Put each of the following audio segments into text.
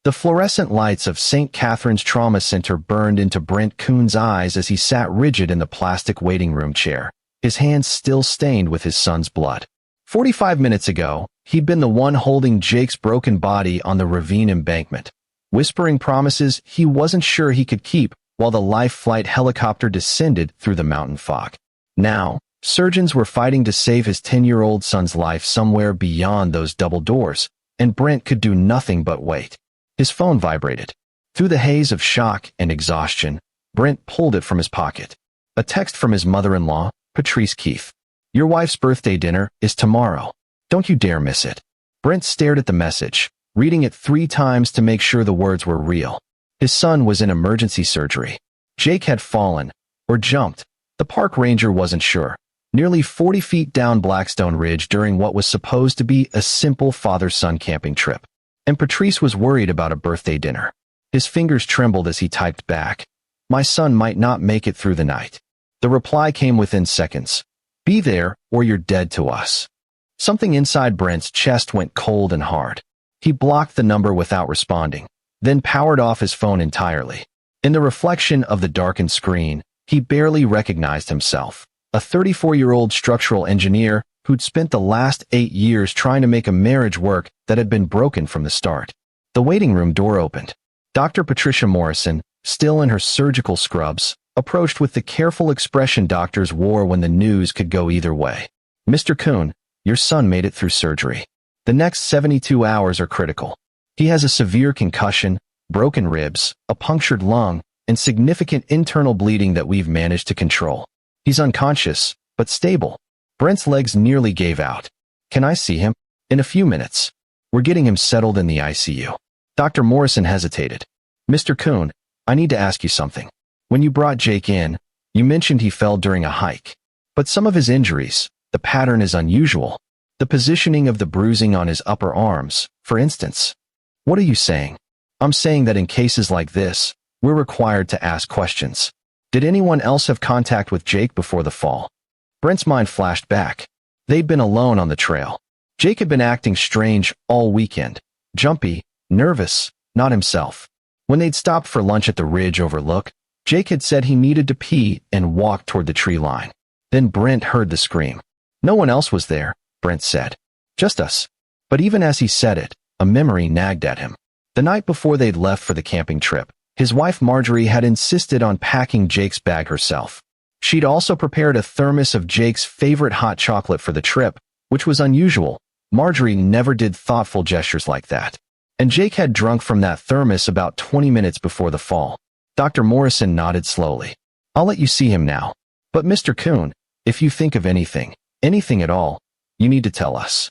The fluorescent lights of St. Catherine's Trauma Center burned into Brent Kuhn's eyes as he sat rigid in the plastic waiting room chair, his hands still stained with his son's blood. 45 minutes ago, he'd been the one holding Jake's broken body on the ravine embankment, whispering promises he wasn't sure he could keep while the life flight helicopter descended through the mountain fog. Now, surgeons were fighting to save his 10-year-old son's life somewhere beyond those double doors, and Brent could do nothing but wait. His phone vibrated. Through the haze of shock and exhaustion, Brent pulled it from his pocket. A text from his mother-in-law, Patrice Keefe. "Your wife's birthday dinner is tomorrow. Don't you dare miss it." Brent stared at the message, reading it 3 times to make sure the words were real. His son was in emergency surgery. Jake had fallen, or jumped. The park ranger wasn't sure. Nearly 40 feet down Blackstone Ridge during what was supposed to be a simple father-son camping trip. And Patrice was worried about a birthday dinner. His fingers trembled as he typed back, "My son might not make it through the night." The reply came within seconds. "Be there, or you're dead to us." Something inside Brent's chest went cold and hard. He blocked the number without responding, then powered off his phone entirely. In the reflection of the darkened screen, he barely recognized himself, a 34-year-old structural engineer who'd spent the last 8 years trying to make a marriage work that had been broken from the start. The waiting room door opened. Dr. Patricia Morrison, still in her surgical scrubs, approached with the careful expression doctors wore when the news could go either way. "Mr. Kuhn, your son made it through surgery. The next 72 hours are critical. He has a severe concussion, broken ribs, a punctured lung, and significant internal bleeding that we've managed to control. He's unconscious, but stable." Brent's legs nearly gave out. "Can I see him?" "In a few minutes. We're getting him settled in the ICU." Dr. Morrison hesitated. "Mr. Kuhn, I need to ask you something. When you brought Jake in, you mentioned he fell during a hike. But some of his injuries, the pattern is unusual. The positioning of the bruising on his upper arms, for instance." "What are you saying?" "I'm saying that in cases like this, we're required to ask questions. Did anyone else have contact with Jake before the fall?" Brent's mind flashed back. They'd been alone on the trail. Jake had been acting strange all weekend. Jumpy, nervous, not himself. When they'd stopped for lunch at the ridge overlook, Jake had said he needed to pee and walked toward the tree line. Then Brent heard the scream. "No one else was there," Brent said. "Just us." But even as he said it, a memory nagged at him. The night before they'd left for the camping trip, his wife Marjorie had insisted on packing Jake's bag herself. She'd also prepared a thermos of Jake's favorite hot chocolate for the trip, which was unusual. Marjorie never did thoughtful gestures like that. And Jake had drunk from that thermos about 20 minutes before the fall. Dr. Morrison nodded slowly. "I'll let you see him now. But Mr. Kuhn, if you think of anything at all, you need to tell us."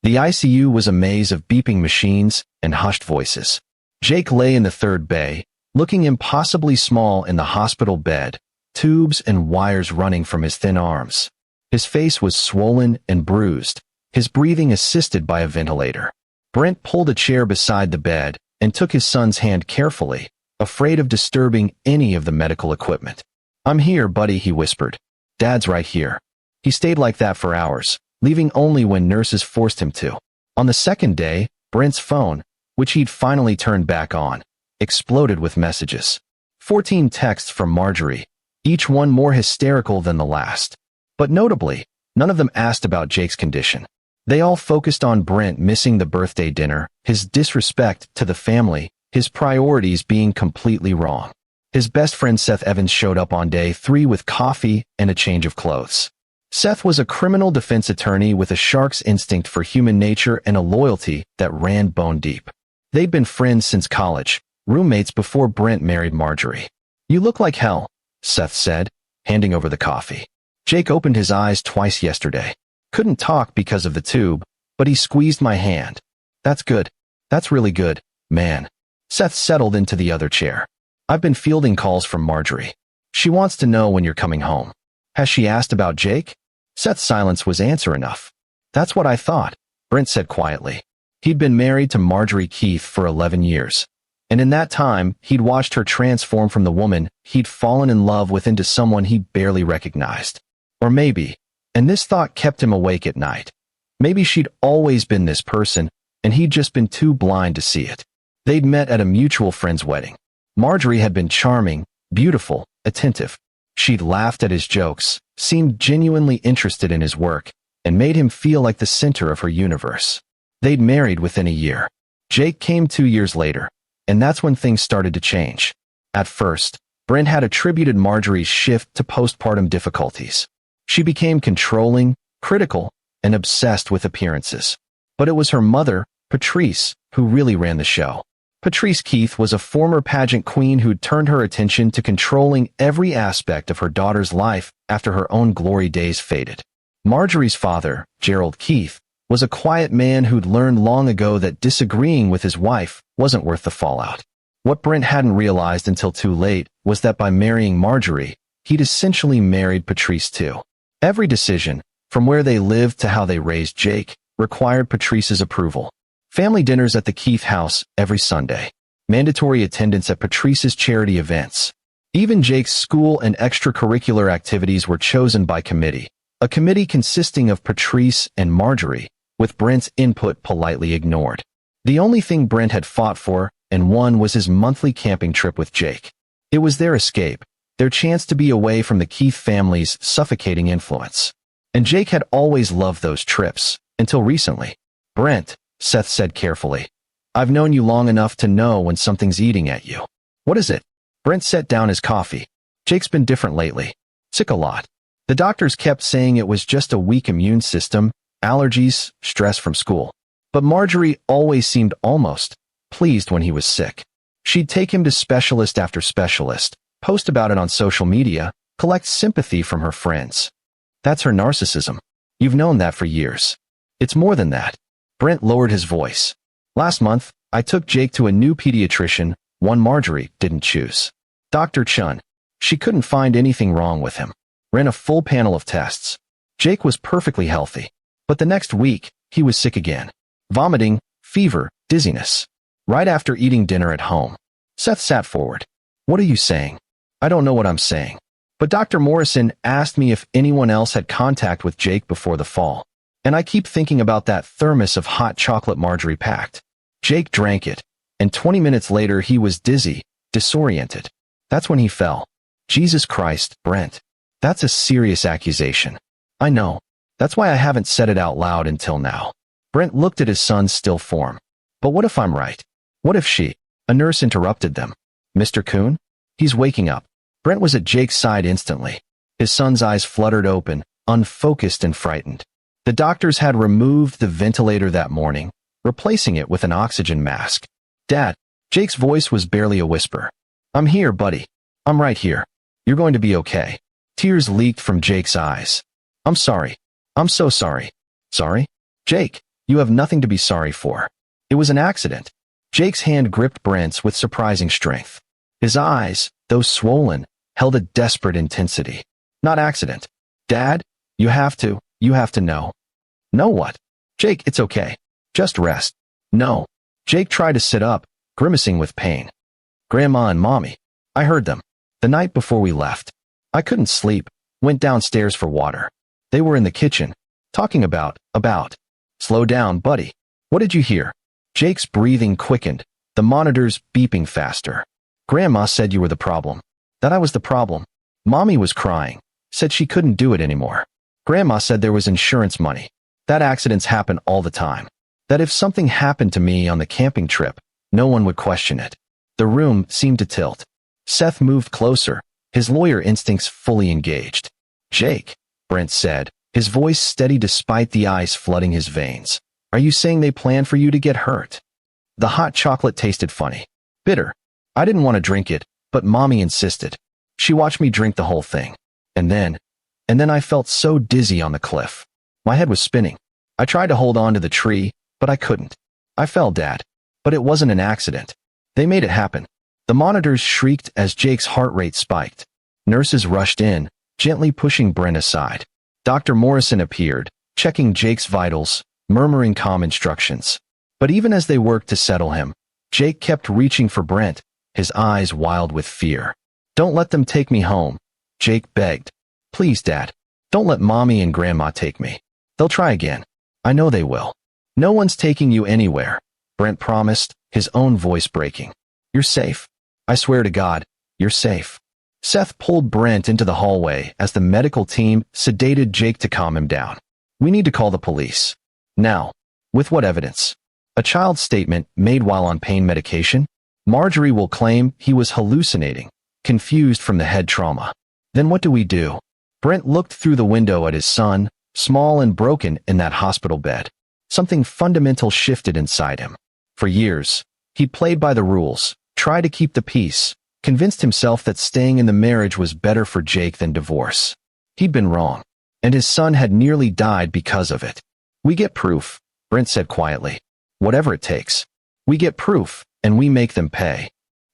The ICU was a maze of beeping machines and hushed voices. Jake lay in the third bay, looking impossibly small in the hospital bed, tubes and wires running from his thin arms. His face was swollen and bruised, his breathing assisted by a ventilator. Brent pulled a chair beside the bed and took his son's hand carefully, afraid of disturbing any of the medical equipment. "I'm here, buddy," he whispered. "Dad's right here." He stayed like that for hours, leaving only when nurses forced him to. On the second day, Brent's phone, which he'd finally turned back on, exploded with messages. 14 texts from Marjorie, each one more hysterical than the last. But notably, none of them asked about Jake's condition. They all focused on Brent missing the birthday dinner, his disrespect to the family, his priorities being completely wrong. His best friend Seth Evans showed up on day 3 with coffee and a change of clothes. Seth was a criminal defense attorney with a shark's instinct for human nature and a loyalty that ran bone deep. They'd been friends since college, roommates before Brent married Marjorie. "You look like hell," Seth said, handing over the coffee. "Jake opened his eyes twice yesterday. Couldn't talk because of the tube, but he squeezed my hand." "That's good. That's really good, man." Seth settled into the other chair. "I've been fielding calls from Marjorie. She wants to know when you're coming home." "Has she asked about Jake?" Seth's silence was answer enough. "That's what I thought," Brent said quietly. He'd been married to Marjorie Keefe for 11 years. And in that time, he'd watched her transform from the woman he'd fallen in love with into someone he barely recognized. Or maybe, and this thought kept him awake at night, maybe she'd always been this person, and he'd just been too blind to see it. They'd met at a mutual friend's wedding. Marjorie had been charming, beautiful, attentive. She'd laughed at his jokes, seemed genuinely interested in his work, and made him feel like the center of her universe. They'd married within a year. Jake came 2 years later, and that's when things started to change. At first, Brent had attributed Marjorie's shift to postpartum difficulties. She became controlling, critical, and obsessed with appearances. But it was her mother, Patrice, who really ran the show. Patrice Keith was a former pageant queen who'd turned her attention to controlling every aspect of her daughter's life after her own glory days faded. Marjorie's father, Gerald Keith, was a quiet man who'd learned long ago that disagreeing with his wife wasn't worth the fallout. What Brent hadn't realized until too late was that by marrying Marjorie, he'd essentially married Patrice too. Every decision, from where they lived to how they raised Jake, required Patrice's approval. Family dinners at the Keith house every Sunday. Mandatory attendance at Patrice's charity events. Even Jake's school and extracurricular activities were chosen by committee, a committee consisting of Patrice and Marjorie, with Brent's input politely ignored. The only thing Brent had fought for and won was his monthly camping trip with Jake. It was their escape, their chance to be away from the Keith family's suffocating influence. And Jake had always loved those trips, until recently. Brent, Seth said carefully, I've known you long enough to know when something's eating at you. What is it? Brent set down his coffee. Jake's been different lately. Sick a lot. The doctors kept saying it was just a weak immune system, allergies, stress from school. But Marjorie always seemed almost pleased when he was sick. She'd take him to specialist after specialist, post about it on social media, collect sympathy from her friends. That's her narcissism. You've known that for years. It's more than that. Brent lowered his voice. Last month, I took Jake to a new pediatrician, one Marjorie didn't choose. Dr. Chun. She couldn't find anything wrong with him. Ran a full panel of tests. Jake was perfectly healthy. But the next week, he was sick again. Vomiting, fever, dizziness. Right after eating dinner at home. Seth sat forward. What are you saying? I don't know what I'm saying. But Dr. Morrison asked me if anyone else had contact with Jake before the fall. And I keep thinking about that thermos of hot chocolate Marjorie packed. Jake drank it, and 20 minutes later he was dizzy, disoriented. That's when he fell. Jesus Christ, Brent. That's a serious accusation. I know. That's why I haven't said it out loud until now. Brent looked at his son's still form. But what if I'm right? What if she? A nurse interrupted them. Mr. Kuhn? He's waking up. Brent was at Jake's side instantly. His son's eyes fluttered open, unfocused and frightened. The doctors had removed the ventilator that morning, replacing it with an oxygen mask. Dad, Jake's voice was barely a whisper. I'm here, buddy. I'm right here. You're going to be okay. Tears leaked from Jake's eyes. I'm sorry. I'm so sorry. Sorry? Jake, you have nothing to be sorry for. It was an accident. Jake's hand gripped Brent's with surprising strength. His eyes, though swollen, held a desperate intensity. Not accident. Dad, you have to know. Know what? Jake, it's okay. Just rest. No. Jake tried to sit up, grimacing with pain. Grandma and Mommy. I heard them. The night before we left. I couldn't sleep. Went downstairs for water. They were in the kitchen. Talking about. Slow down, buddy. What did you hear? Jake's breathing quickened. The monitors beeping faster. Grandma said you were the problem. That I was the problem. Mommy was crying. Said she couldn't do it anymore. Grandma said there was insurance money. That accidents happen all the time. That if something happened to me on the camping trip, no one would question it. The room seemed to tilt. Seth moved closer, his lawyer instincts fully engaged. Jake, Brent said, his voice steady despite the ice flooding his veins. Are you saying they planned for you to get hurt? The hot chocolate tasted funny. Bitter. I didn't want to drink it, but Mommy insisted. She watched me drink the whole thing. And then I felt so dizzy on the cliff. My head was spinning. I tried to hold on to the tree, but I couldn't. I fell, Dad. But it wasn't an accident. They made it happen. The monitors shrieked as Jake's heart rate spiked. Nurses rushed in, gently pushing Brent aside. Dr. Morrison appeared, checking Jake's vitals, murmuring calm instructions. But even as they worked to settle him, Jake kept reaching for Brent, his eyes wild with fear. Don't let them take me home, Jake begged. Please, Dad. Don't let Mommy and Grandma take me. They'll try again. I know they will. No one's taking you anywhere. Brent promised, his own voice breaking. "You're safe. I swear to God, you're safe." Seth pulled Brent into the hallway as the medical team sedated Jake to calm him down. "We need to call the police. Now." "With what evidence?" "A child's statement made while on pain medication? Marjorie will claim he was hallucinating, confused from the head trauma." "Then what do we do?" Brent looked through the window at his son, small and broken in that hospital bed. Something fundamental shifted inside him. For years, he played by the rules, tried to keep the peace, convinced himself that staying in the marriage was better for Jake than divorce. He'd been wrong, and his son had nearly died because of it. "We get proof," Brent said quietly. "Whatever it takes. We get proof, and we make them pay."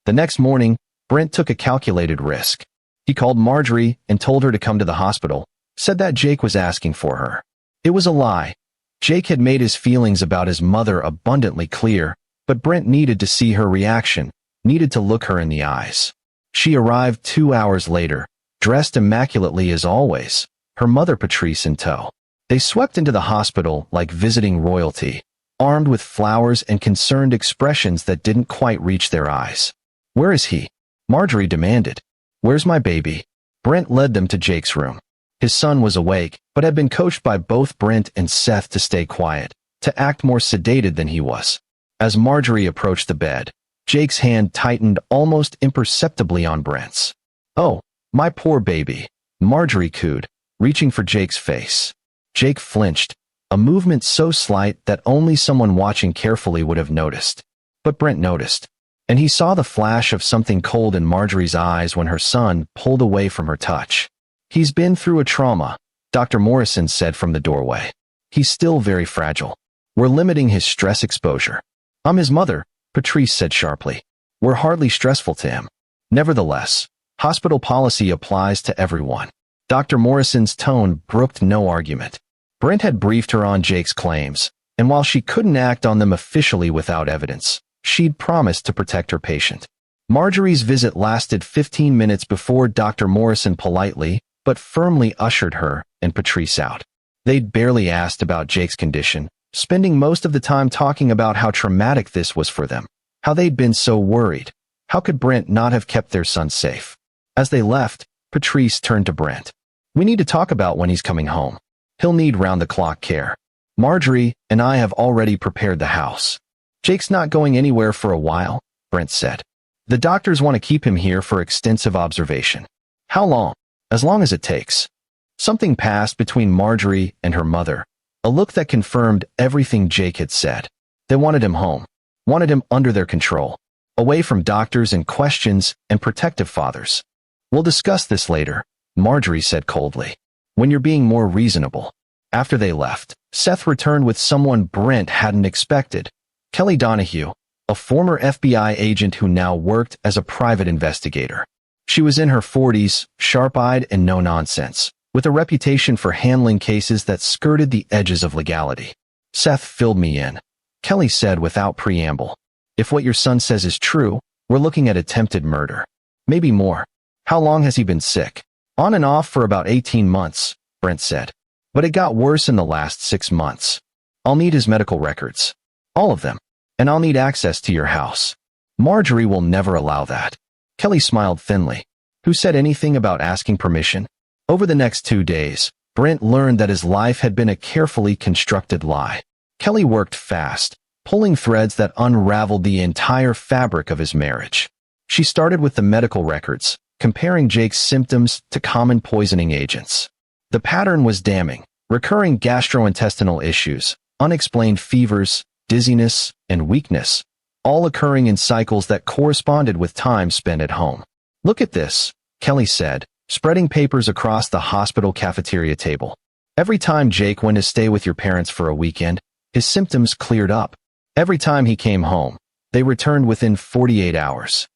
The next morning, Brent took a calculated risk. He called Marjorie and told her to come to the hospital, said that Jake was asking for her. It was a lie. Jake had made his feelings about his mother abundantly clear, but Brent needed to see her reaction, needed to look her in the eyes. She arrived 2 hours later, dressed immaculately as always, her mother Patrice in tow. They swept into the hospital like visiting royalty, armed with flowers and concerned expressions that didn't quite reach their eyes. "Where is he?" Marjorie demanded. "Where's my baby?" Brent led them to Jake's room. His son was awake, but had been coached by both Brent and Seth to stay quiet, to act more sedated than he was. As Marjorie approached the bed, Jake's hand tightened almost imperceptibly on Brent's. "Oh, my poor baby," Marjorie cooed, reaching for Jake's face. Jake flinched, a movement so slight that only someone watching carefully would have noticed. But Brent noticed, and he saw the flash of something cold in Marjorie's eyes when her son pulled away from her touch. "He's been through a trauma," Dr. Morrison said from the doorway. "He's still very fragile. We're limiting his stress exposure." "I'm his mother," Patrice said sharply. "We're hardly stressful to him." "Nevertheless, hospital policy applies to everyone." Dr. Morrison's tone brooked no argument. Brent had briefed her on Jake's claims, and while she couldn't act on them officially without evidence, she'd promised to protect her patient. Marjorie's visit lasted 15 minutes before Dr. Morrison politely but firmly ushered her and Patrice out. They'd barely asked about Jake's condition, spending most of the time talking about how traumatic this was for them, how they'd been so worried. How could Brent not have kept their son safe? As they left, Patrice turned to Brent. "We need to talk about when he's coming home. He'll need round-the-clock care. Marjorie and I have already prepared the house." "Jake's not going anywhere for a while," Brent said. "The doctors want to keep him here for extensive observation." "How long?" "As long as it takes." Something passed between Marjorie and her mother, a look that confirmed everything Jake had said. They wanted him home, wanted him under their control, away from doctors and questions and protective fathers. "We'll discuss this later," Marjorie said coldly, "when you're being more reasonable." After they left, Seth returned with someone Brent hadn't expected. Kelly Donahue, a former FBI agent who now worked as a private investigator. She was in her 40s, sharp-eyed and no-nonsense, with a reputation for handling cases that skirted the edges of legality. "Seth filled me in," Kelly said without preamble. "If what your son says is true, we're looking at attempted murder. Maybe more." "How long has he been sick?" "On and off for about 18 months, Brent said. "But it got worse in the last 6 months. I'll need his medical records. All of them. And I'll need access to your house." "Marjorie will never allow that." Kelly smiled thinly. "Who said anything about asking permission?" Over the next 2 days, Brent learned that his life had been a carefully constructed lie. Kelly worked fast, pulling threads that unraveled the entire fabric of his marriage. She started with the medical records, comparing Jake's symptoms to common poisoning agents. The pattern was damning: recurring gastrointestinal issues, unexplained fevers, dizziness, and weakness, all occurring in cycles that corresponded with time spent at home. "Look at this," Kelly said, spreading papers across the hospital cafeteria table. "Every time Jake went to stay with your parents for a weekend, his symptoms cleared up. Every time he came home, they returned within 48 hours.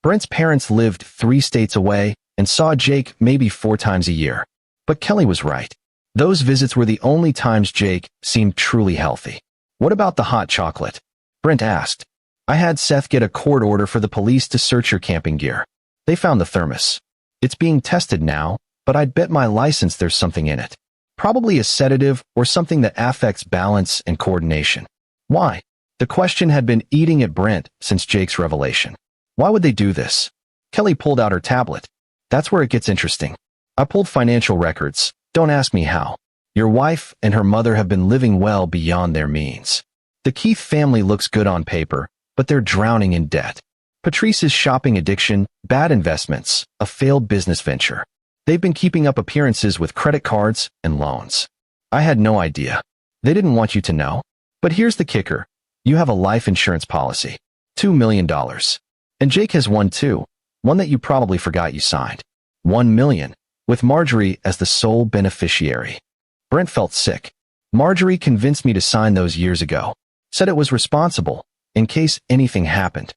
Brent's parents lived 3 states away and saw Jake maybe 4 times a year. But Kelly was right. Those visits were the only times Jake seemed truly healthy. "What about the hot chocolate?" Brent asked. "I had Seth get a court order for the police to search your camping gear. They found the thermos. It's being tested now, but I'd bet my license there's something in it. Probably a sedative or something that affects balance and coordination." "Why?" The question had been eating at Brent since Jake's revelation. Why would they do this? Kelly pulled out her tablet. That's where it gets interesting. I pulled financial records. Don't ask me how. Your wife and her mother have been living well beyond their means. The Keith family looks good on paper, but they're drowning in debt. Patrice's shopping addiction, bad investments, a failed business venture. They've been keeping up appearances with credit cards and loans. I had no idea. They didn't want you to know. But here's the kicker. You have a life insurance policy. $2 million. And Jake has one too. One that you probably forgot you signed. $1 million, with Marjorie as the sole beneficiary. Brent felt sick. Marjorie convinced me to sign those years ago. Said it was responsible, in case anything happened.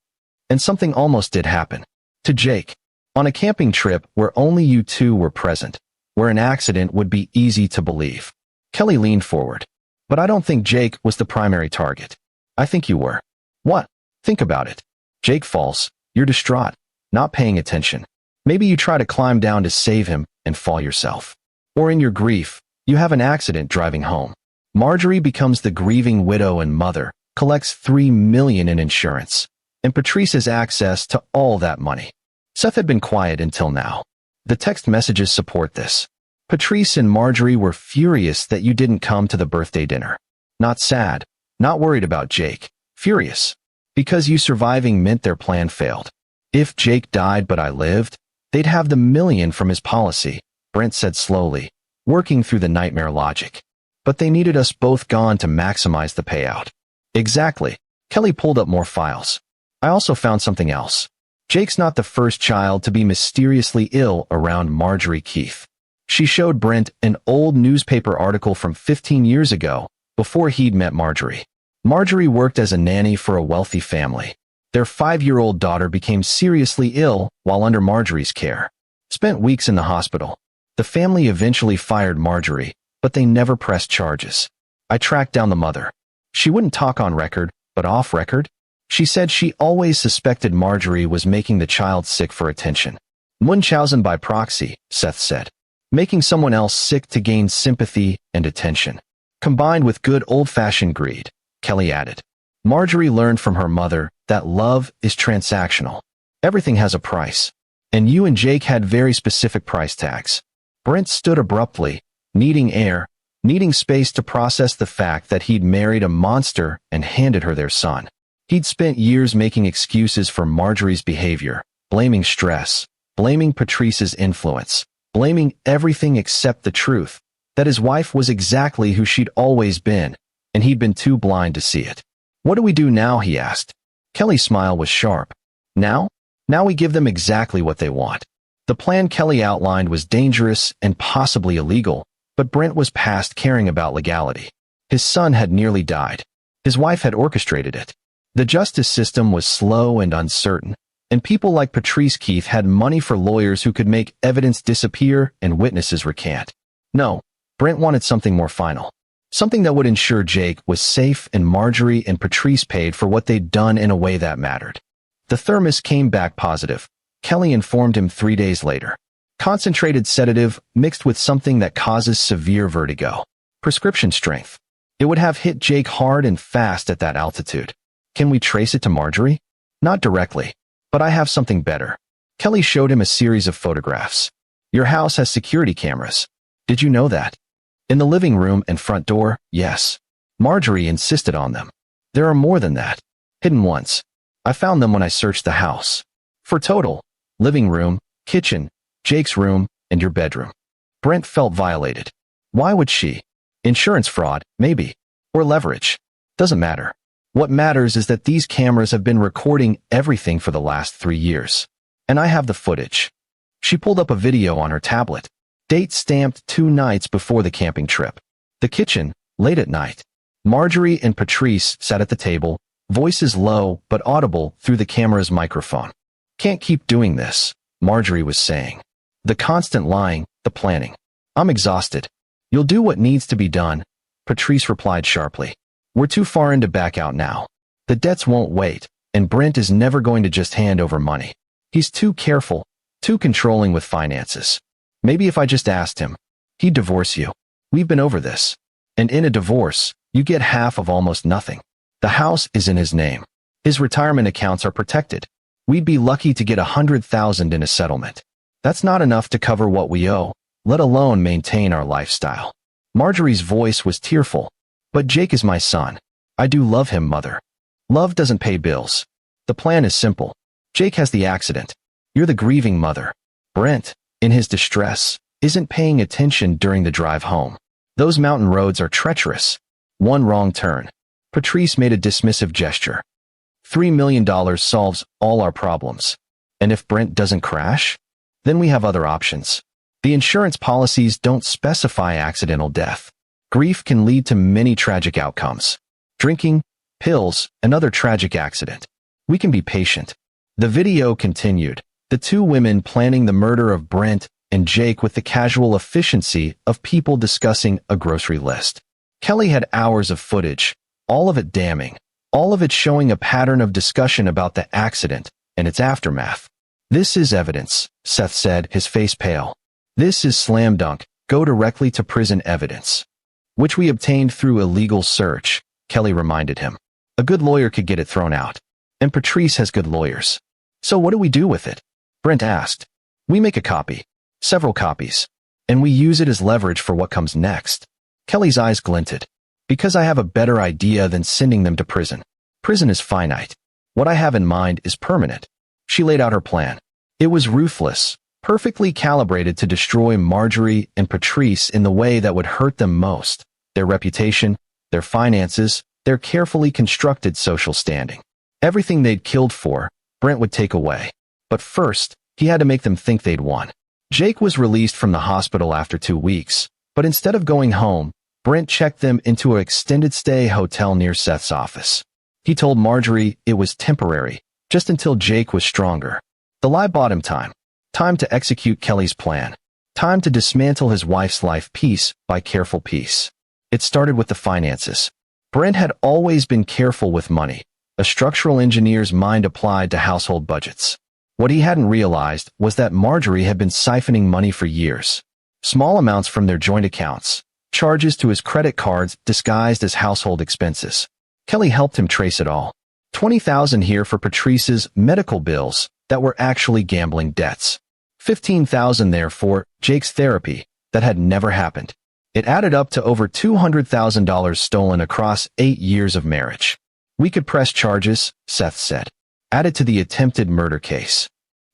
And something almost did happen. To Jake. On a camping trip where only you two were present. Where an accident would be easy to believe. Kelly leaned forward. But I don't think Jake was the primary target. I think you were. What? Think about it. Jake falls. You're distraught. Not paying attention. Maybe you try to climb down to save him and fall yourself. Or in your grief, you have an accident driving home. Marjorie becomes the grieving widow and mother, collects $3 million in insurance, and Patrice has access to all that money. Seth had been quiet until now. The text messages support this. Patrice and Marjorie were furious that you didn't come to the birthday dinner. Not sad, not worried about Jake. Furious. Because you surviving meant their plan failed. If Jake died but I lived, they'd have the $1 million from his policy, Brent said slowly, working through the nightmare logic. But they needed us both gone to maximize the payout. Exactly. Kelly pulled up more files. I also found something else. Jake's not the first child to be mysteriously ill around Marjorie Keith. She showed Brent an old newspaper article from 15 years ago, before he'd met Marjorie. Marjorie worked as a nanny for a wealthy family. Their 5-year-old daughter became seriously ill while under Marjorie's care. Spent weeks in the hospital. The family eventually fired Marjorie, but they never pressed charges. I tracked down the mother. She wouldn't talk on record, but off record. She said she always suspected Marjorie was making the child sick for attention. Munchausen by proxy, Seth said. Making someone else sick to gain sympathy and attention. Combined with good old-fashioned greed, Kelly added. Marjorie learned from her mother that love is transactional. Everything has a price. And you and Jake had very specific price tags. Brent stood abruptly, needing air, needing space to process the fact that he'd married a monster and handed her their son. He'd spent years making excuses for Marjorie's behavior, blaming stress, blaming Patrice's influence, blaming everything except the truth, that his wife was exactly who she'd always been, and he'd been too blind to see it. What do we do now, he asked. Kelly's smile was sharp. Now? Now we give them exactly what they want. The plan Kelly outlined was dangerous and possibly illegal, but Brent was past caring about legality. His son had nearly died. His wife had orchestrated it. The justice system was slow and uncertain, and people like Patrice Keith had money for lawyers who could make evidence disappear and witnesses recant. No, Brent wanted something more final. Something that would ensure Jake was safe and Marjorie and Patrice paid for what they'd done in a way that mattered. The thermos came back positive. Kelly informed him 3 days later. Concentrated sedative mixed with something that causes severe vertigo. Prescription strength. It would have hit Jake hard and fast at that altitude. Can we trace it to Marjorie? Not directly. But I have something better. Kelly showed him a series of photographs. Your house has security cameras. Did you know that? In the living room and front door, yes. Marjorie insisted on them. There are more than that. Hidden ones. I found them when I searched the house. For total, living room, kitchen, Jake's room, and your bedroom. Brent felt violated. Why would she? Insurance fraud, maybe. Or leverage. Doesn't matter. What matters is that these cameras have been recording everything for the last 3 years. And I have the footage. She pulled up a video on her tablet. Date stamped 2 nights before the camping trip. The kitchen, late at night. Marjorie and Patrice sat at the table, voices low but audible through the camera's microphone. Can't keep doing this, Marjorie was saying. The constant lying, the planning. I'm exhausted. You'll do what needs to be done, Patrice replied sharply. We're too far in to back out now. The debts won't wait, and Brent is never going to just hand over money. He's too careful, too controlling with finances. Maybe if I just asked him, he'd divorce you. We've been over this. And in a divorce, you get half of almost nothing. The house is in his name. His retirement accounts are protected. We'd be lucky to get $100,000 in a settlement. That's not enough to cover what we owe, let alone maintain our lifestyle. Marjorie's voice was tearful. But Jake is my son. I do love him, Mother. Love doesn't pay bills. The plan is simple. Jake has the accident. You're the grieving mother. Brent, in his distress, isn't paying attention during the drive home. Those mountain roads are treacherous. One wrong turn. Patrice made a dismissive gesture. $3 million solves all our problems. And if Brent doesn't crash? Then we have other options. The insurance policies don't specify accidental death. Grief can lead to many tragic outcomes. Drinking, pills, another tragic accident. We can be patient. The video continued, the two women planning the murder of Brent and Jake with the casual efficiency of people discussing a grocery list. Kelly had hours of footage, all of it damning, all of it showing a pattern of discussion about the accident and its aftermath. This is evidence, Seth said, his face pale. This is slam dunk, go directly to prison evidence. Which we obtained through a legal search, Kelly reminded him. A good lawyer could get it thrown out. And Patrice has good lawyers. So what do we do with it? Brent asked. We make a copy. Several copies. And we use it as leverage for what comes next. Kelly's eyes glinted. Because I have a better idea than sending them to prison. Prison is finite. What I have in mind is permanent. She laid out her plan. It was ruthless, perfectly calibrated to destroy Marjorie and Patrice in the way that would hurt them most. Their reputation, their finances, their carefully constructed social standing. Everything they'd killed for, Brent would take away. But first, he had to make them think they'd won. Jake was released from the hospital after 2 weeks, but instead of going home, Brent checked them into an extended stay hotel near Seth's office. He told Marjorie it was temporary, just until Jake was stronger. The lie bought him time. Time to execute Kelly's plan. Time to dismantle his wife's life piece by careful piece. It started with the finances. Brent had always been careful with money, a structural engineer's mind applied to household budgets. What he hadn't realized was that Marjorie had been siphoning money for years. Small amounts from their joint accounts, charges to his credit cards disguised as household expenses. Kelly helped him trace it all. $20,000 here for Patrice's medical bills that were actually gambling debts. $15,000 there for Jake's therapy that had never happened. It added up to over $200,000 stolen across 8 years of marriage. We could press charges, Seth said. Add it to the attempted murder case.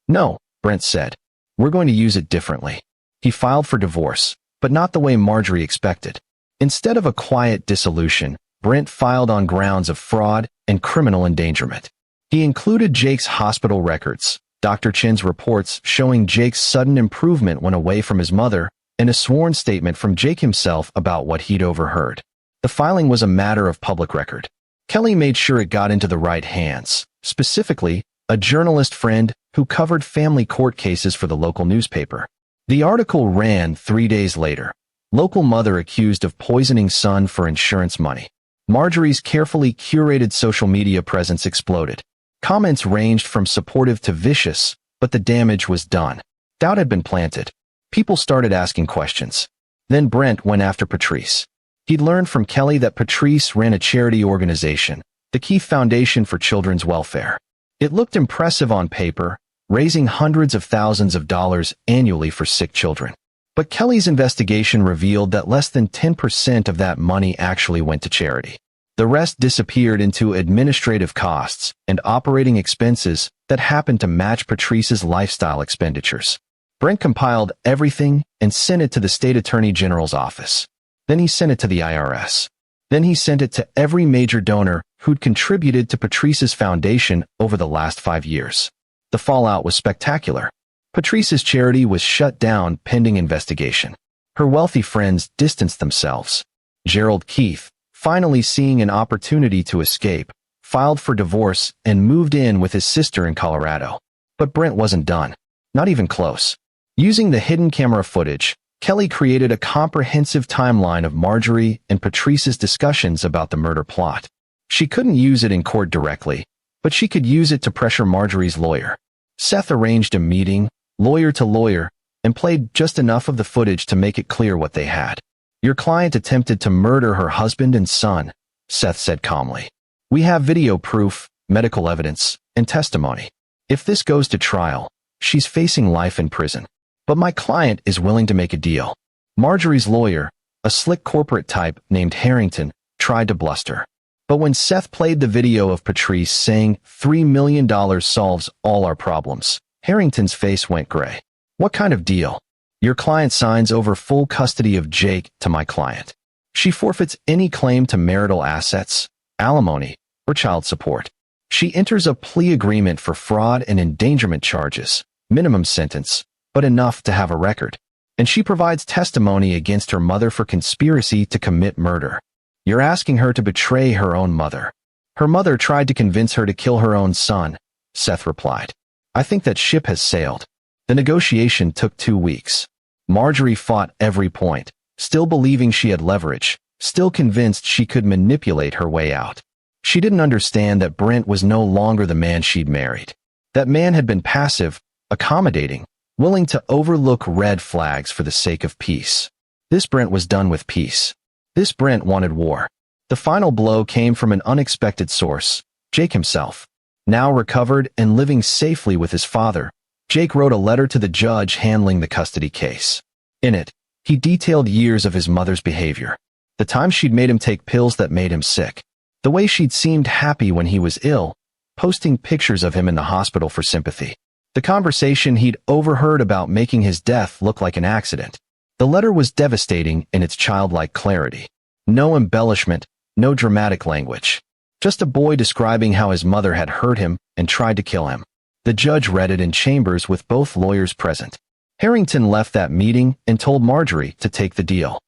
No, Brent said. We're going to use it differently. He filed for divorce, but not the way Marjorie expected. Instead of a quiet dissolution, Brent filed on grounds of fraud and criminal endangerment. He included Jake's hospital records, Dr. Chin's reports showing Jake's sudden improvement when away from his mother, and a sworn statement from Jake himself about what he'd overheard. The filing was a matter of public record. Kelly made sure it got into the right hands, specifically, a journalist friend who covered family court cases for the local newspaper. The article ran 3 days later. Local mother accused of poisoning son for insurance money. Marjorie's carefully curated social media presence exploded. Comments ranged from supportive to vicious, but the damage was done. Doubt had been planted. People started asking questions. Then Brent went after Patrice. He'd learned from Kelly that Patrice ran a charity organization, the Keith Foundation for Children's Welfare. It looked impressive on paper, raising hundreds of thousands of dollars annually for sick children. But Kelly's investigation revealed that less than 10% of that money actually went to charity. The rest disappeared into administrative costs and operating expenses that happened to match Patrice's lifestyle expenditures. Brent compiled everything and sent it to the state attorney general's office. Then he sent it to the IRS. Then he sent it to every major donor who'd contributed to Patrice's foundation over the last 5 years. The fallout was spectacular. Patrice's charity was shut down pending investigation. Her wealthy friends distanced themselves. Gerald Keith, finally seeing an opportunity to escape, filed for divorce and moved in with his sister in Colorado. But Brent wasn't done. Not even close. Using the hidden camera footage, Kelly created a comprehensive timeline of Marjorie and Patrice's discussions about the murder plot. She couldn't use it in court directly, but she could use it to pressure Marjorie's lawyer. Seth arranged a meeting, lawyer to lawyer, and played just enough of the footage to make it clear what they had. Your client attempted to murder her husband and son, Seth said calmly. We have video proof, medical evidence, and testimony. If this goes to trial, she's facing life in prison. But my client is willing to make a deal. Marjorie's lawyer, a slick corporate type named Harrington, tried to bluster. But when Seth played the video of Patrice saying $3 million solves all our problems, Harrington's face went gray. What kind of deal? Your client signs over full custody of Jake to my client. She forfeits any claim to marital assets, alimony, or child support. She enters a plea agreement for fraud and endangerment charges, minimum sentence, but enough to have a record. And she provides testimony against her mother for conspiracy to commit murder. You're asking her to betray her own mother. Her mother tried to convince her to kill her own son, Seth replied. I think that ship has sailed. The negotiation took 2 weeks. Marjorie fought every point, still believing she had leverage, still convinced she could manipulate her way out. She didn't understand that Brent was no longer the man she'd married. That man had been passive, accommodating, willing to overlook red flags for the sake of peace. This Brent was done with peace. This Brent wanted war. The final blow came from an unexpected source, Jake himself. Now recovered and living safely with his father, Jake wrote a letter to the judge handling the custody case. In it, he detailed years of his mother's behavior. The time she'd made him take pills that made him sick. The way she'd seemed happy when he was ill, posting pictures of him in the hospital for sympathy. The conversation he'd overheard about making his death look like an accident. The letter was devastating in its childlike clarity. No embellishment, no dramatic language. Just a boy describing how his mother had hurt him and tried to kill him. The judge read it in chambers with both lawyers present. Harrington left that meeting and told Marjorie to take the deal.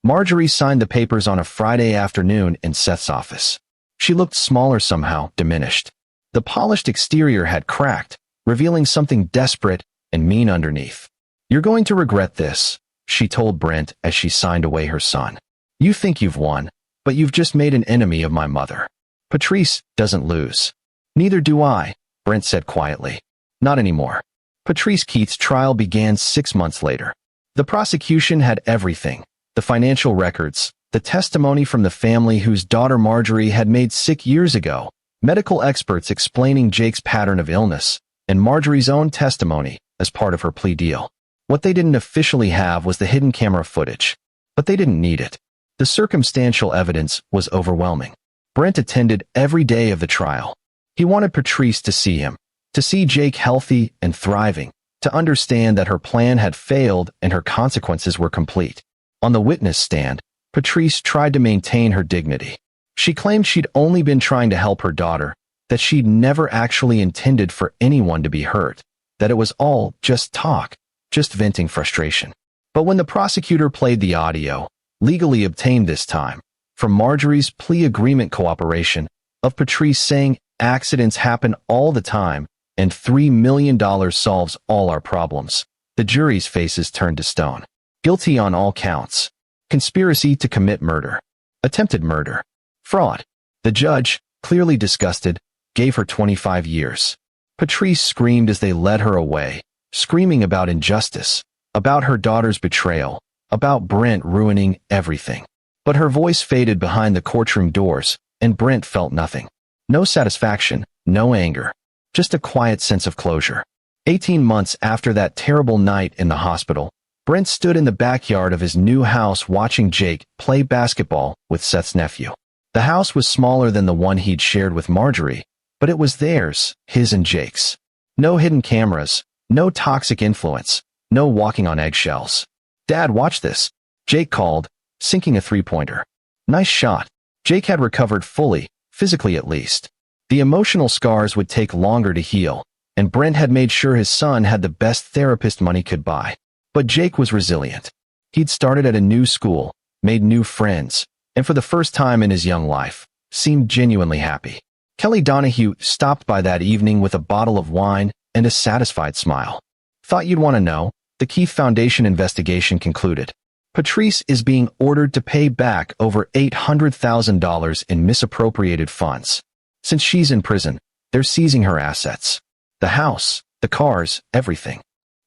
Marjorie signed the papers on a Friday afternoon in Seth's office. She looked smaller somehow, diminished. The polished exterior had cracked, revealing something desperate and mean underneath. You're going to regret this, she told Brent as she signed away her son. You think you've won, but you've just made an enemy of my mother. Patrice doesn't lose. Neither do I, Brent said quietly. Not anymore. Patrice Keith's trial began 6 months later. The prosecution had everything. The financial records, the testimony from the family whose daughter Marjorie had made sick years ago, medical experts explaining Jake's pattern of illness, and Marjorie's own testimony as part of her plea deal. What they didn't officially have was the hidden camera footage. But they didn't need it. The circumstantial evidence was overwhelming. Brent attended every day of the trial. He wanted Patrice to see him, to see Jake healthy and thriving, to understand that her plan had failed and her consequences were complete. On the witness stand, Patrice tried to maintain her dignity. She claimed she'd only been trying to help her daughter, that she'd never actually intended for anyone to be hurt, that it was all just talk, just venting frustration. But when the prosecutor played the audio, legally obtained this time, from Marjorie's plea agreement cooperation, of Patrice saying accidents happen all the time and $3 million solves all our problems, the jury's faces turned to stone. Guilty on all counts. Conspiracy to commit murder. Attempted murder. Fraud. The judge, clearly disgusted, gave her 25 years. Patrice screamed as they led her away, screaming about injustice, about her daughter's betrayal, about Brent ruining everything. But her voice faded behind the courtroom doors, and Brent felt nothing. No satisfaction, no anger, just a quiet sense of closure. 18 months after that terrible night in the hospital, Brent stood in the backyard of his new house watching Jake play basketball with Seth's nephew. The house was smaller than the one he'd shared with Marjorie, but it was theirs, his and Jake's. No hidden cameras, no toxic influence, no walking on eggshells. Dad, watch this, Jake called, sinking a three-pointer. Nice shot. Jake had recovered fully, physically at least. The emotional scars would take longer to heal, and Brent had made sure his son had the best therapist money could buy. But Jake was resilient. He'd started at a new school, made new friends, and for the first time in his young life, seemed genuinely happy. Kelly Donahue stopped by that evening with a bottle of wine and a satisfied smile. Thought you'd want to know, the Keith Foundation investigation concluded. Patrice is being ordered to pay back over $800,000 in misappropriated funds. Since she's in prison, they're seizing her assets. The house, the cars, everything.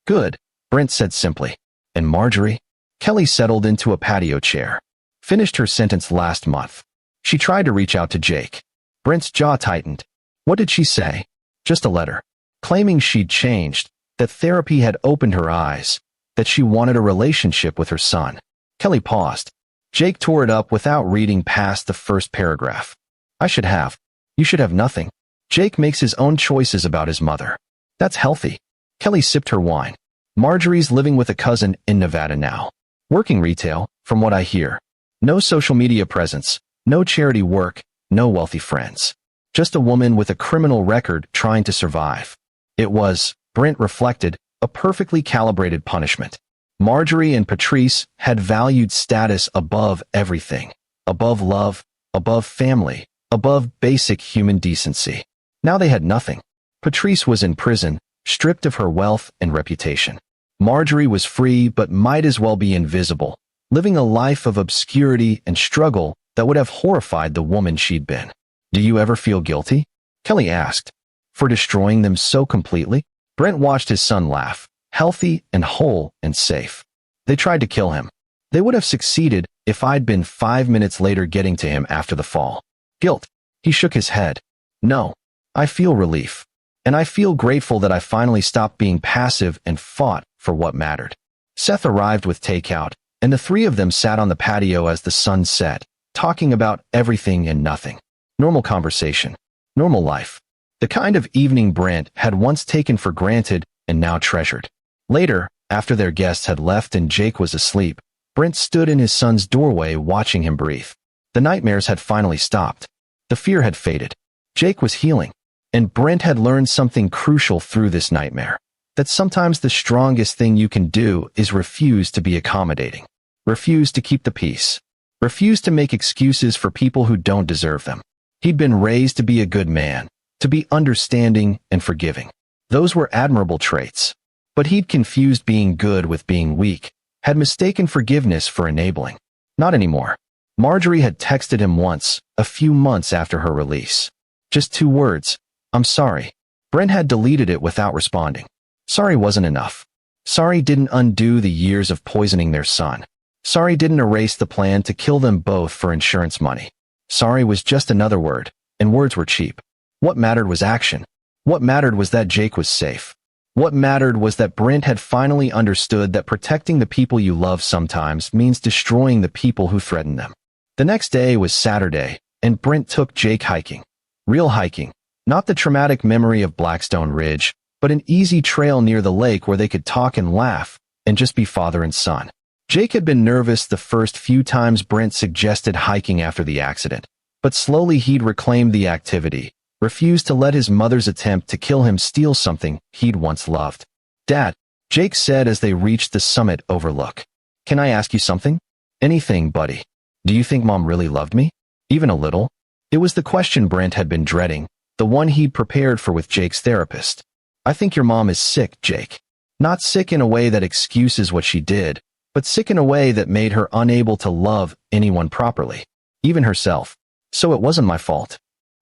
Good, Brent said simply. And Marjorie? Kelly settled into a patio chair. Finished her sentence last month. She tried to reach out to Jake. Brent's jaw tightened. What did she say? Just a letter. Claiming she'd changed, that therapy had opened her eyes, that she wanted a relationship with her son. Kelly paused. Jake tore it up without reading past the first paragraph. I should have. You should have nothing. Jake makes his own choices about his mother. That's healthy. Kelly sipped her wine. Marjorie's living with a cousin in Nevada now. Working retail, from what I hear. No social media presence, no charity work, no wealthy friends. Just a woman with a criminal record trying to survive. It was, Brent reflected, a perfectly calibrated punishment. Marjorie and Patrice had valued status above everything. Above love, above family, above basic human decency. Now they had nothing. Patrice was in prison, stripped of her wealth and reputation. Marjorie was free but might as well be invisible, living a life of obscurity and struggle that would have horrified the woman she'd been. Do you ever feel guilty? Kelly asked. For destroying them so completely? Brent watched his son laugh, healthy and whole and safe. They tried to kill him. They would have succeeded if I'd been 5 minutes later getting to him after the fall. Guilt. He shook his head. No. I feel relief. And I feel grateful that I finally stopped being passive and fought for what mattered. Seth arrived with takeout, and the three of them sat on the patio as the sun set, talking about everything and nothing. Normal conversation. Normal life. The kind of evening Brent had once taken for granted and now treasured. Later, after their guests had left and Jake was asleep, Brent stood in his son's doorway watching him breathe. The nightmares had finally stopped. The fear had faded. Jake was healing. And Brent had learned something crucial through this nightmare. That sometimes the strongest thing you can do is refuse to be accommodating. Refuse to keep the peace. Refuse to make excuses for people who don't deserve them. He'd been raised to be a good man, to be understanding and forgiving. Those were admirable traits. But he'd confused being good with being weak, had mistaken forgiveness for enabling. Not anymore. Marjorie had texted him once, a few months after her release. Just 2 words. I'm sorry. Brent had deleted it without responding. Sorry wasn't enough. Sorry didn't undo the years of poisoning their son. Sorry didn't erase the plan to kill them both for insurance money. Sorry was just another word, and words were cheap. What mattered was action. What mattered was that Jake was safe. What mattered was that Brent had finally understood that protecting the people you love sometimes means destroying the people who threaten them. The next day was Saturday, and Brent took Jake hiking. Real hiking. Not the traumatic memory of Blackstone Ridge, but an easy trail near the lake where they could talk and laugh, and just be father and son. Jake had been nervous the first few times Brent suggested hiking after the accident, but slowly he'd reclaimed the activity, refused to let his mother's attempt to kill him steal something he'd once loved. Dad, Jake said as they reached the summit overlook. Can I ask you something? Anything, buddy. Do you think Mom really loved me? Even a little? It was the question Brent had been dreading, the one he'd prepared for with Jake's therapist. I think your mom is sick, Jake. Not sick in a way that excuses what she did, but sick in a way that made her unable to love anyone properly, even herself. So it wasn't my fault.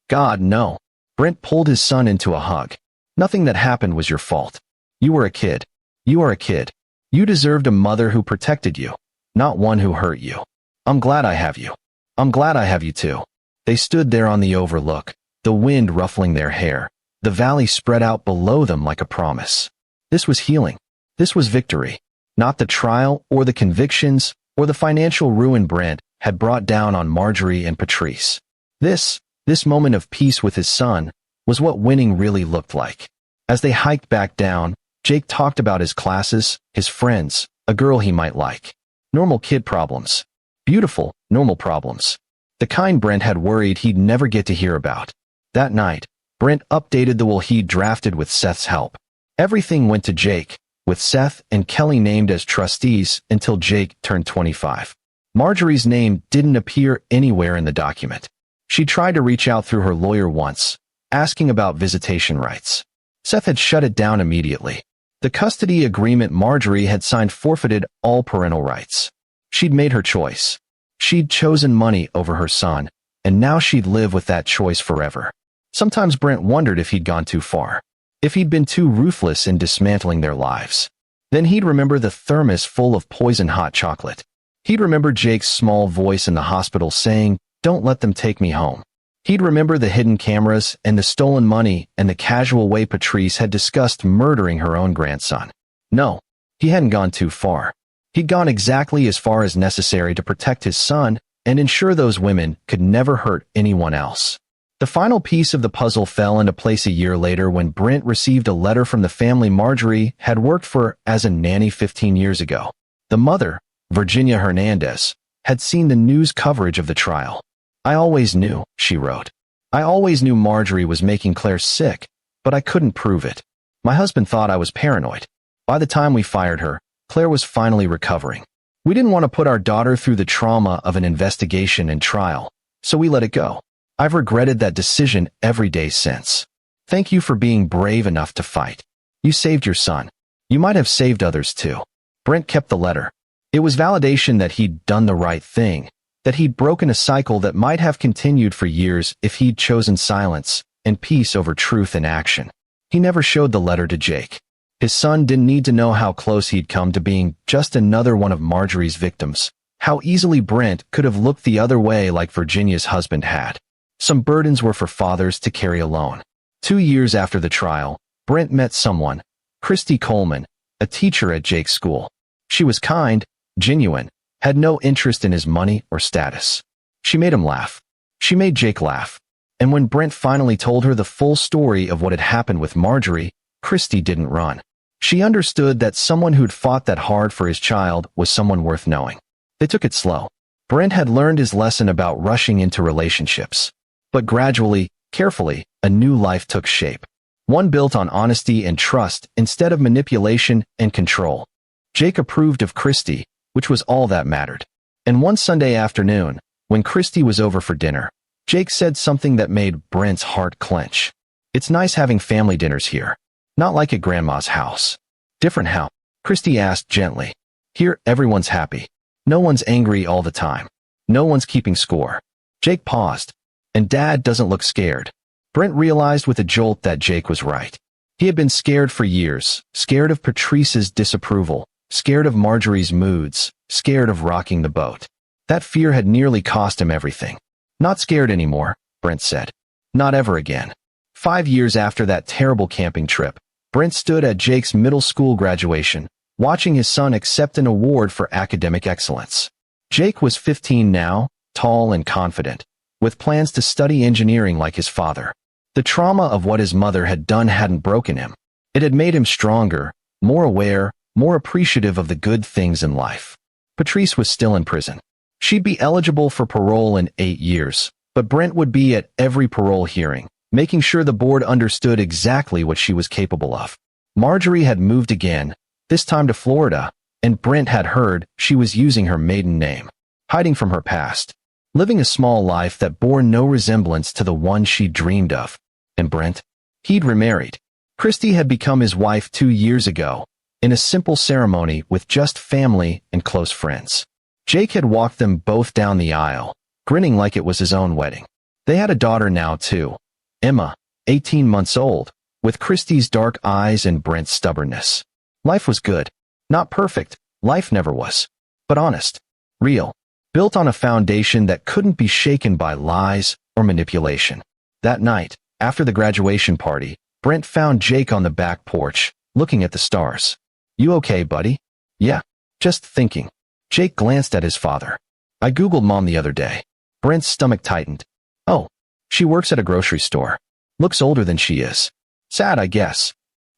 God, no. Brent pulled his son into a hug. Nothing that happened was your fault. You were a kid. You are a kid. You deserved a mother who protected you, not one who hurt you. I'm glad I have you. I'm glad I have you too. They stood there on the overlook, the wind ruffling their hair, the valley spread out below them like a promise. This was healing. This was victory. Not the trial or the convictions or the financial ruin Brent had brought down on Marjorie and Patrice. This moment of peace with his son was what winning really looked like. As they hiked back down, Jake talked about his classes, his friends, a girl he might like. Normal kid problems. Beautiful, normal problems. The kind Brent had worried he'd never get to hear about. That night, Brent updated the will he'd drafted with Seth's help. Everything went to Jake, with Seth and Kelly named as trustees until Jake turned 25. Marjorie's name didn't appear anywhere in the document. She tried to reach out through her lawyer once, asking about visitation rights. Seth had shut it down immediately. The custody agreement Marjorie had signed forfeited all parental rights. She'd made her choice. She'd chosen money over her son, and now she'd live with that choice forever. Sometimes Brent wondered if he'd gone too far, if he'd been too ruthless in dismantling their lives. Then he'd remember the thermos full of poison hot chocolate. He'd remember Jake's small voice in the hospital saying, "Don't let them take me home." He'd remember the hidden cameras and the stolen money and the casual way Patrice had discussed murdering her own grandson. No, he hadn't gone too far. He'd gone exactly as far as necessary to protect his son and ensure those women could never hurt anyone else. The final piece of the puzzle fell into place a year later when Brent received a letter from the family Marjorie had worked for as a nanny 15 years ago. The mother, Virginia Hernandez, had seen the news coverage of the trial. "I always knew," she wrote. "I always knew Marjorie was making Claire sick, but I couldn't prove it. My husband thought I was paranoid. By the time we fired her, Claire was finally recovering. We didn't want to put our daughter through the trauma of an investigation and trial, so we let it go. I've regretted that decision every day since. Thank you for being brave enough to fight. You saved your son. You might have saved others too." Brent kept the letter. It was validation that he'd done the right thing, that he'd broken a cycle that might have continued for years if he'd chosen silence and peace over truth and action. He never showed the letter to Jake. His son didn't need to know how close he'd come to being just another one of Marjorie's victims, how easily Brent could have looked the other way like Virginia's husband had. Some burdens were for fathers to carry alone. 2 years after the trial, Brent met someone, Christy Coleman, a teacher at Jake's school. She was kind, genuine, had no interest in his money or status. She made him laugh. She made Jake laugh. And when Brent finally told her the full story of what had happened with Marjorie, Christy didn't run. She understood that someone who'd fought that hard for his child was someone worth knowing. They took it slow. Brent had learned his lesson about rushing into relationships. But gradually, carefully, a new life took shape. One built on honesty and trust instead of manipulation and control. Jake approved of Christy, which was all that mattered. And one Sunday afternoon, when Christy was over for dinner, Jake said something that made Brent's heart clench. "It's nice having family dinners here. Not like at Grandma's house." "Different how?" Christy asked gently. "Here, everyone's happy. No one's angry all the time. No one's keeping score." Jake paused. "And Dad doesn't look scared." Brent realized with a jolt that Jake was right. He had been scared for years, scared of Patrice's disapproval, scared of Marjorie's moods, scared of rocking the boat. That fear had nearly cost him everything. "Not scared anymore," Brent said. "Not ever again." 5 years after that terrible camping trip, Brent stood at Jake's middle school graduation, watching his son accept an award for academic excellence. Jake was 15 now, tall and confident, with plans to study engineering like his father. The trauma of what his mother had done hadn't broken him. It had made him stronger, more aware, more appreciative of the good things in life. Patrice was still in prison. She'd be eligible for parole in 8 years, but Brent would be at every parole hearing, making sure the board understood exactly what she was capable of. Marjorie had moved again, this time to Florida, and Brent had heard she was using her maiden name, hiding from her past, living a small life that bore no resemblance to the one she dreamed of. And Brent? He'd remarried. Christy had become his wife 2 years ago, in a simple ceremony with just family and close friends. Jake had walked them both down the aisle, grinning like it was his own wedding. They had a daughter now, too. Emma, 18 months old, with Christy's dark eyes and Brent's stubbornness. Life was good. Not perfect, life never was. But honest. Real. Built on a foundation that couldn't be shaken by lies or manipulation. That night, after the graduation party, Brent found Jake on the back porch, looking at the stars. "You okay, buddy?" "Yeah, just thinking." Jake glanced at his father. "I Googled Mom the other day." Brent's stomach tightened. "Oh, she works at a grocery store. Looks older than she is. Sad, I guess."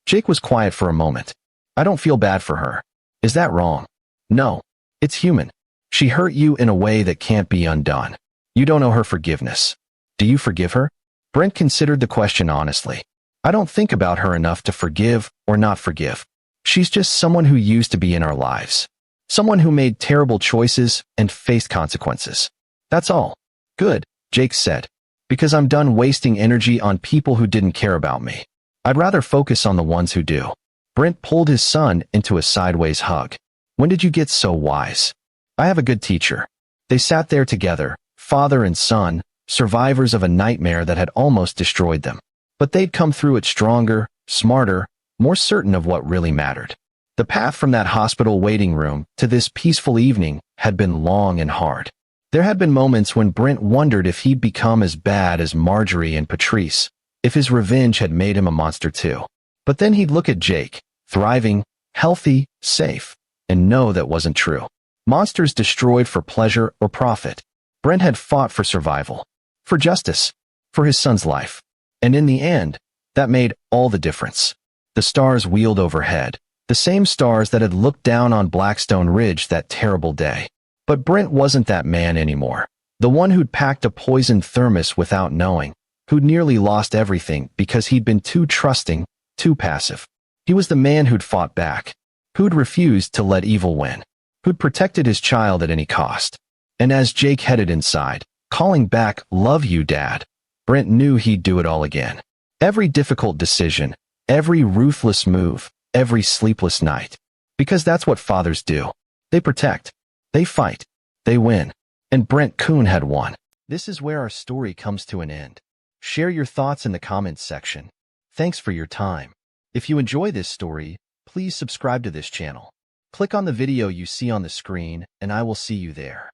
Jake was quiet for a moment. "I don't feel bad for her. Is that wrong?" "No. It's human. She hurt you in a way that can't be undone. You don't owe her forgiveness. Do you forgive her?" Brent considered the question honestly. "I don't think about her enough to forgive or not forgive. She's just someone who used to be in our lives. Someone who made terrible choices and faced consequences. That's all." "Good," Jake said. "Because I'm done wasting energy on people who didn't care about me. I'd rather focus on the ones who do." Brent pulled his son into a sideways hug. "When did you get so wise?" "I have a good teacher." They sat there together, father and son, survivors of a nightmare that had almost destroyed them. But they'd come through it stronger, smarter, more certain of what really mattered. The path from that hospital waiting room to this peaceful evening had been long and hard. There had been moments when Brent wondered if he'd become as bad as Marjorie and Patrice, if his revenge had made him a monster too. But then he'd look at Jake, thriving, healthy, safe, and know that wasn't true. Monsters destroyed for pleasure or profit. Brent had fought for survival, for justice, for his son's life. And in the end, that made all the difference. The stars wheeled overhead, the same stars that had looked down on Blackstone Ridge that terrible day. But Brent wasn't that man anymore. The one who'd packed a poisoned thermos without knowing, who'd nearly lost everything because he'd been too trusting, too passive. He was the man who'd fought back, who'd refused to let evil win, who'd protected his child at any cost. And as Jake headed inside, calling back, "Love you, Dad," Brent knew he'd do it all again. Every difficult decision, every ruthless move, every sleepless night. Because that's what fathers do. They protect. They fight. They win. And Brent Coon had won. This is where our story comes to an end. Share your thoughts in the comments section. Thanks for your time. If you enjoy this story, please subscribe to this channel. Click on the video you see on the screen, and I will see you there.